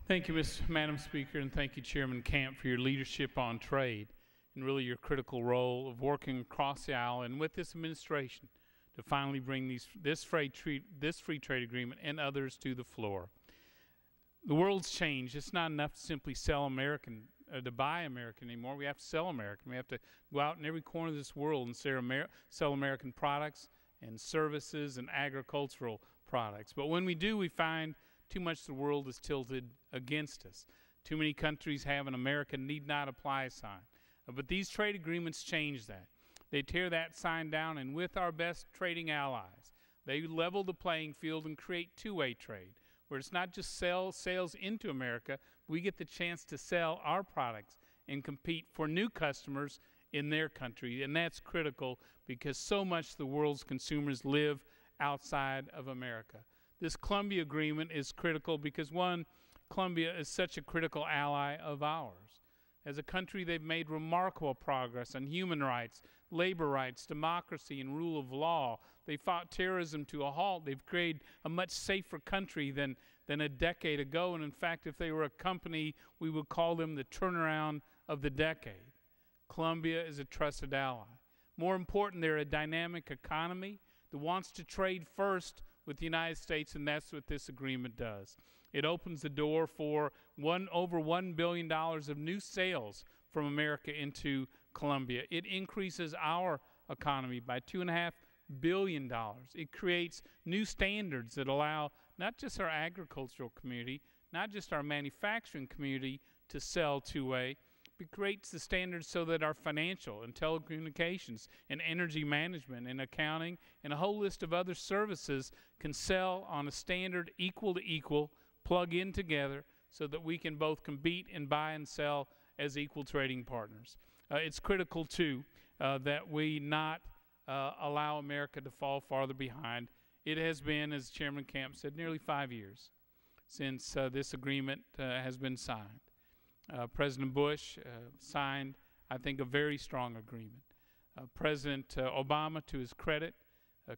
Thank you, Madam Speaker, and thank you, Chairman Camp, for your leadership on trade and really your critical role of working across the aisle and with this administration to finally bring this free trade agreement and others to the floor. The world's changed. It's not enough to simply sell American, to buy American anymore. We have to sell American. We have to go out in every corner of this world and sell American products and services and agricultural products. But when we do, we find too much of the world is tilted against us. Too many countries have an America need not apply sign. But these trade agreements change that. They tear that sign down, and with our best trading allies, they level the playing field and create two-way trade, where it's not just sales into America. We get the chance to sell our products and compete for new customers in their country, and that's critical because so much of the world's consumers live outside of America. This Colombia Agreement is critical because, one, Colombia is such a critical ally of ours. As a country, they've made remarkable progress on human rights, labor rights, democracy, and rule of law. They fought terrorism to a halt. They've created a much safer country than a decade ago. And in fact, if they were a company, we would call them the turnaround of the decade. Colombia is a trusted ally. More important, they're a dynamic economy that wants to trade first with the United States, and that's what this agreement does. It opens the door for over $1 billion of new sales from America into Colombia. It increases our economy by $2.5 billion. It creates new standards that allow not just our agricultural community, not just our manufacturing community to sell two-way, but creates the standards so that our financial and telecommunications and energy management and accounting and a whole list of other services can sell on a standard equal to equal, plug in together so that we can both compete and buy and sell as equal trading partners. It's critical, too, that we not allow America to fall farther behind. It has been, as Chairman Camp said, nearly 5 years since this agreement has been signed. President Bush signed, I think, a very strong agreement. President Obama, to his credit,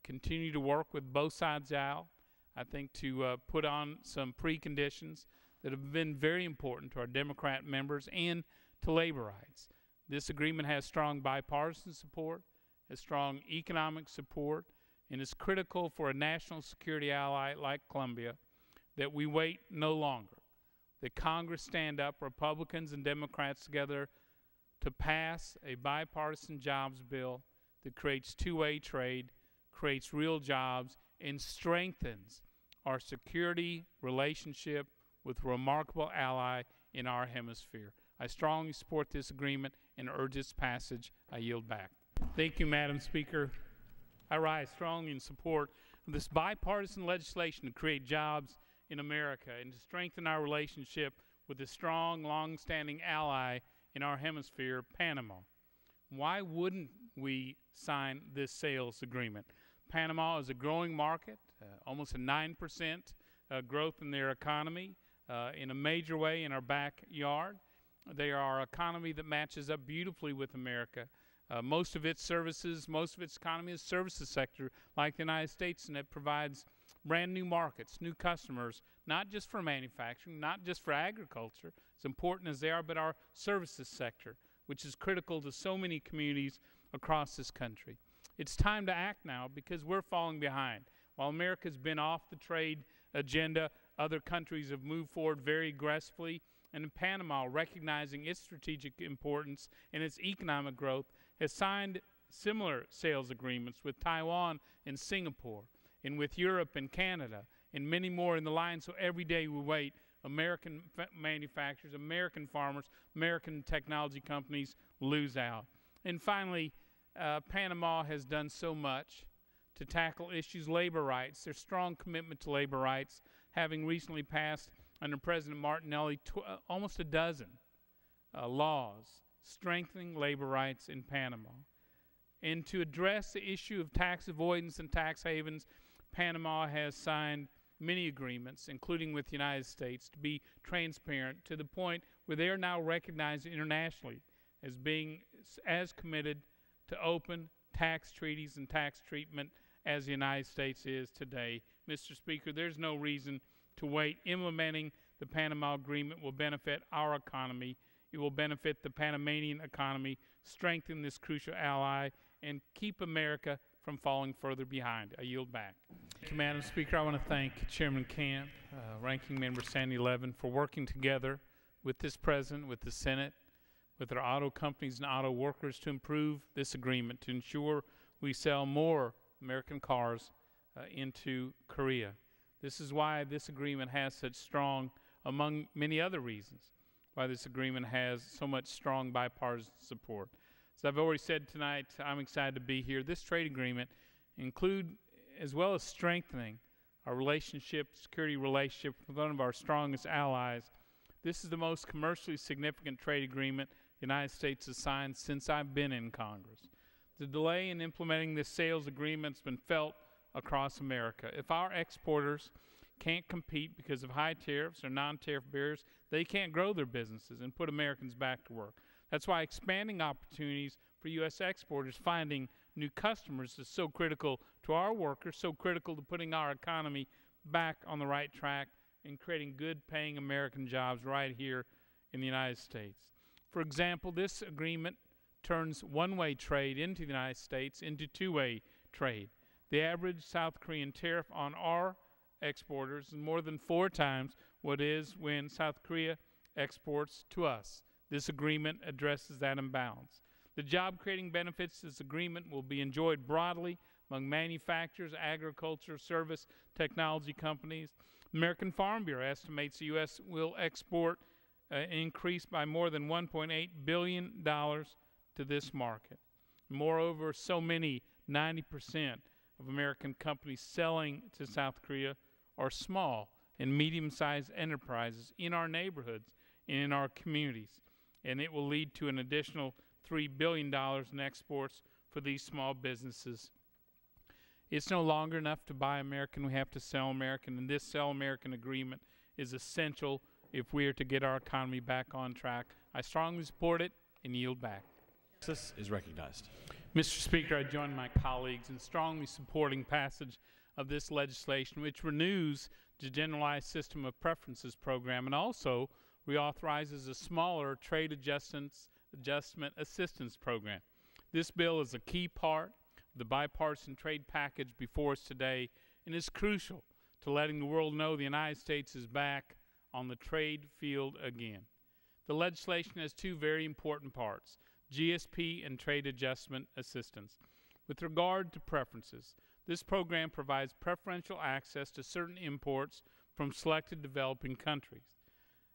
continued to work with both sides of the aisle, I think, to put on some preconditions that have been very important to our Democrat members and to labor rights. This agreement has strong bipartisan support, has strong economic support, and is critical for a national security ally like Colombia that we wait no longer. That Congress stand up, Republicans and Democrats together, to pass a bipartisan jobs bill that creates two-way trade, creates real jobs, and strengthens our security relationship with a remarkable ally in our hemisphere. I strongly support this agreement and urge its passage. I yield back. Thank you, Madam Speaker. I rise strongly in support of this bipartisan legislation to create jobs in America and to strengthen our relationship with a strong, long-standing ally in our hemisphere, Panama. Why wouldn't we sign this sales agreement? Panama is a growing market, almost a 9% growth in their economy, in a major way in our backyard. They are our economy that matches up beautifully with America. Most of its economy is services sector like the United States, and it provides brand new markets, new customers, not just for manufacturing, not just for agriculture, as important as they are, but our services sector, which is critical to so many communities across this country. It's time to act now because we're falling behind. While America's been off the trade agenda, other countries have moved forward very aggressively, and in Panama, recognizing its strategic importance and its economic growth, has signed similar sales agreements with Taiwan and Singapore, and with Europe and Canada, and many more in the line. So every day we wait, American manufacturers, American farmers, American technology companies lose out. And finally, Panama has done so much to tackle issues labor rights. Their strong commitment to labor rights, having recently passed under President Martinelli almost a dozen laws strengthening labor rights in Panama. And to address the issue of tax avoidance and tax havens, Panama has signed many agreements, including with the United States, to be transparent to the point where they are now recognized internationally as being as committed to open tax treaties and tax treatment as the United States is today. Mr. Speaker, there's no reason to wait. Implementing the Panama Agreement will benefit our economy. It will benefit the Panamanian economy, strengthen this crucial ally, and keep America from falling further behind. I yield back. Thank you, Madam Speaker. I want to thank Chairman Camp, Ranking Member Sandy Levin for working together with this President, with the Senate, with our auto companies and auto workers to improve this agreement, to ensure we sell more American cars into Korea. This is why this agreement has such strong, among many other reasons, why this agreement has so much strong bipartisan support. As I've already said tonight, I'm excited to be here. This trade agreement include, as well as strengthening our security relationship with one of our strongest allies. This is the most commercially significant trade agreement the United States has signed since I've been in Congress. The delay in implementing this sales agreement has been felt across America. If our exporters can't compete because of high tariffs or non-tariff barriers, they can't grow their businesses and put Americans back to work. That's why expanding opportunities for U.S. exporters, finding new customers is so critical to our workers, so critical to putting our economy back on the right track and creating good-paying American jobs right here in the United States. For example, this agreement turns one-way trade into the United States into two-way trade. The average South Korean tariff on our exporters is more than 4 times what is when South Korea exports to us. This agreement addresses that imbalance. The job-creating benefits this agreement will be enjoyed broadly among manufacturers, agriculture, service, technology companies. American Farm Bureau estimates the U.S. will export increase by more than $1.8 billion to this market. Moreover, so many, 90% of American companies selling to South Korea are small and medium-sized enterprises in our neighborhoods and in our communities. And it will lead to an additional $3 billion in exports for these small businesses. It's no longer enough to buy American, we have to sell American, and this Sell American agreement is essential if we are to get our economy back on track. I strongly support it and yield back. Texas is recognized. Mr. Speaker, I join my colleagues in strongly supporting passage of this legislation, which renews the Generalized System of Preferences program and also reauthorizes a smaller Trade Adjustment Assistance program. This bill is a key part of the bipartisan trade package before us today and is crucial to letting the world know the United States is back on the trade field again. The legislation has 2 very important parts: GSP and Trade Adjustment Assistance. With regard to preferences, this program provides preferential access to certain imports from selected developing countries.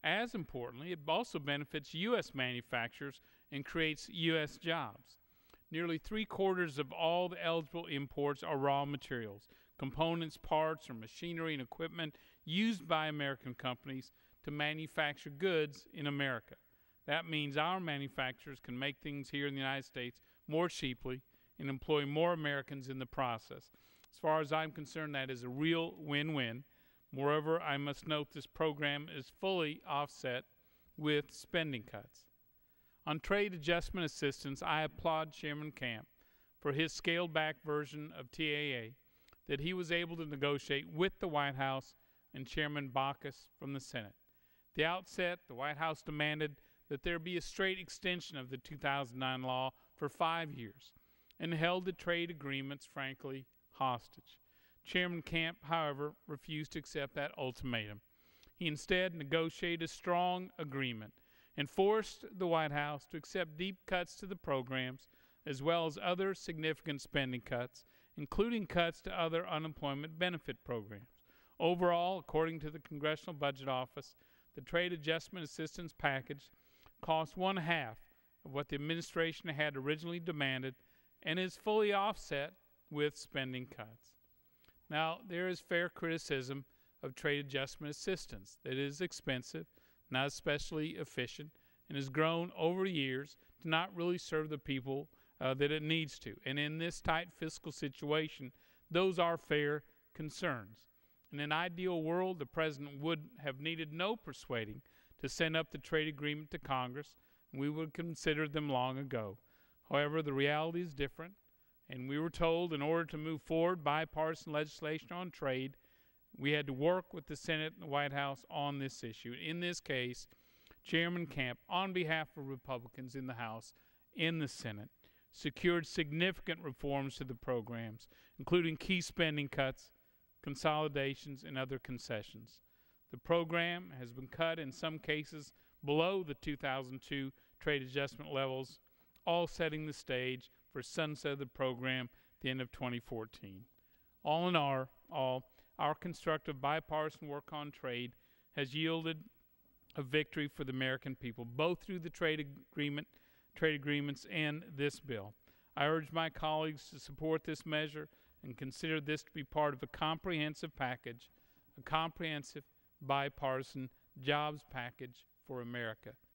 As importantly, it also benefits U.S. manufacturers and creates U.S. jobs. Nearly 3/4 of all the eligible imports are raw materials, components, parts, or machinery and equipment used by American companies to manufacture goods in America. That means our manufacturers can make things here in the United States more cheaply and employ more Americans in the process. As far as I'm concerned, that is a real win-win. Moreover, I must note this program is fully offset with spending cuts. On trade adjustment assistance, I applaud Chairman Camp for his scaled-back version of TAA that he was able to negotiate with the White House and Chairman Baucus from the Senate. At the outset, the White House demanded that there be a straight extension of the 2009 law for 5 years and held the trade agreements, frankly, hostage. Chairman Camp, however, refused to accept that ultimatum. He instead negotiated a strong agreement and forced the White House to accept deep cuts to the programs as well as other significant spending cuts, including cuts to other unemployment benefit programs. Overall, according to the Congressional Budget Office, the Trade Adjustment Assistance package cost 1/2 of what the administration had originally demanded and is fully offset with spending cuts. Now, there is fair criticism of trade adjustment assistance. That it is expensive, not especially efficient, and has grown over years to not really serve the people that it needs to. And in this tight fiscal situation, those are fair concerns. In an ideal world, the President would have needed no persuading to send up the trade agreement to Congress, and we would have considered them long ago. However, the reality is different, and we were told in order to move forward bipartisan legislation on trade, We had to work with the Senate and the White House on this issue. In this case, Chairman Camp, on behalf of Republicans in the House, in the Senate, secured significant reforms to the programs, including key spending cuts, consolidations, and other concessions. The program has been cut in some cases below the 2002 trade adjustment levels, all setting the stage for sunset of the program at the end of 2014. All in all, our constructive bipartisan work on trade has yielded a victory for the American people, both through the trade agreements and this bill. I urge my colleagues to support this measure and consider this to be part of a comprehensive package, a comprehensive bipartisan jobs package for America.